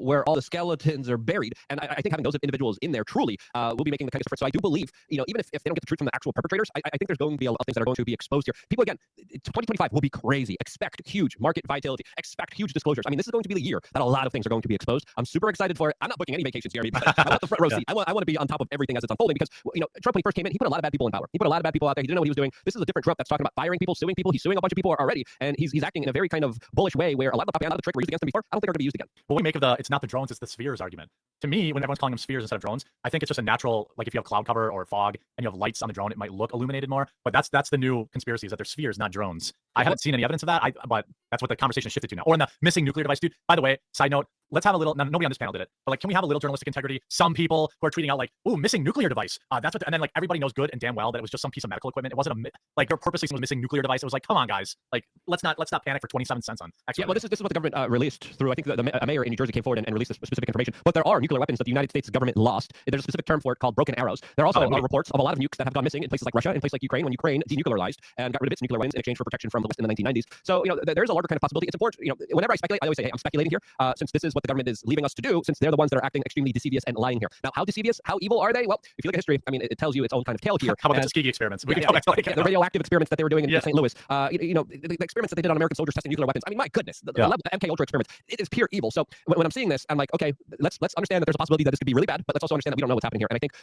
where all the skeletons are buried. And I think having those individuals in there truly will be making the kind of difference. So I do believe, even if they don't get the truth from the actual perpetrators, I think there's going to be a lot of things that are going to be exposed here. People, again, 2025 will be crazy. Expect huge market vitality. Expect huge disclosures. I mean, this is going to be the year that a lot of things are going to be exposed. I'm super excited for it. I'm not booking any vacations here because I want the front row seat. I want to be on top of everything as it's unfolding because, Trump, when he first came in, he put a lot of bad people in power. He put a lot of bad people out there. He didn't know what he was doing. This is a different Trump that's talking about firing people, suing people. He's suing a bunch of people already, and he's acting in a very kind of bullish way where a lot of the propaganda, the trick were used against him before, I don't think are going to be used again. What we make of it's not the drones, it's the spheres argument. To me, when everyone's calling them spheres instead of drones, I think it's just a natural, like if you have cloud cover or fog and you have lights on the drone, it might look illuminated more. But that's the new conspiracy, is that they're spheres, not drones. I haven't seen any evidence of that, but that's what the conversation shifted to now. Or in the missing nuclear device, dude. By the way, side note, let's have a little, nobody on this panel did it, but like, can we have a little journalistic integrity? Some people who are tweeting out like, ooh, missing nuclear device. That's what, and then like everybody knows good and damn well that it was just some piece of medical equipment. It wasn't like they're purposely saying it was missing nuclear device. It was like, come on guys, like let's not panic for 27 cents on. Yeah, well, this is what the government released through, I think the mayor in New Jersey came forward and released this specific information. But there are nuclear weapons that the United States government lost. There's a specific term for it called broken arrows. There are also reports of a lot of nukes that have gone missing in places like Russia, in places like Ukraine, when Ukraine denuclearized and got rid of its nuclear weapons in exchange for protection from the West in the 1990s. So, there's a larger kind of possibility. It's important, whenever I speculate, I always say, hey, I'm speculating here, since this is what the government is leaving us to do, since they're the ones that are acting extremely devious and lying here. Now, how devious, how evil are they? Well, if you look at history, I mean, it tells you its own kind of tale here. How about the Tuskegee experiments? We can go back to the radioactive experiments that they were doing in St. Louis. The experiments that they did on American soldiers testing nuclear weapons. I mean, my goodness, the level of MK Ultra experiments, it is pure evil. So when I'm seeing this, I'm like, okay, let's understand that there's a possibility that this could be really bad, but let's also understand that we don't know what's happening here. And I think,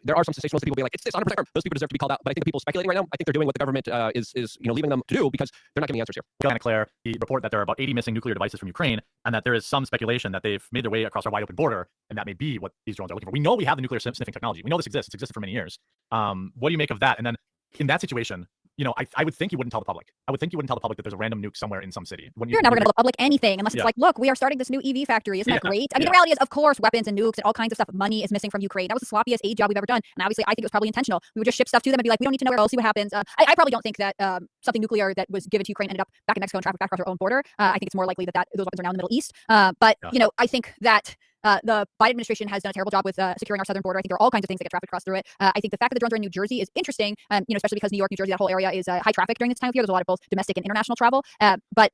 there are some sensationalist people being like, it's this 100% firm. Those people deserve to be called out. But I think the people speculating right now, I think they're doing what the government is leaving them to do because they're not giving answers here. Santa Claire, the report that there are about 80 missing nuclear devices from Ukraine, and that there is some speculation that they've made their way across our wide open border, and that may be what these drones are looking for. We know we have the nuclear sniffing technology. We know this exists. It's existed for many years. What do you make of that? And then in that situation, I would think you wouldn't tell the public. I would think you wouldn't tell the public that there's a random nuke somewhere in some city. You're never going to tell the public anything unless it's like, look, we are starting this new EV factory. Isn't that great? I mean, the reality is, of course, weapons and nukes and all kinds of stuff. Money is missing from Ukraine. That was the sloppiest aid job we've ever done. And obviously, I think it was probably intentional. We would just ship stuff to them and be like, we don't need to know where else. See what happens. I probably don't think that something nuclear that was given to Ukraine ended up back in Mexico and trafficked back across our own border. I think it's more likely that those weapons are now in the Middle East. But I think that the Biden administration has done a terrible job with securing our southern border. I think there are all kinds of things that get trafficked across through it. I think the fact that the drones are in New Jersey is interesting, especially because New York, New Jersey, that whole area is high traffic during this time of year. There's a lot of both domestic and international travel. But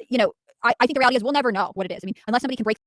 I think the reality is we'll never know what it is. I mean, unless somebody can break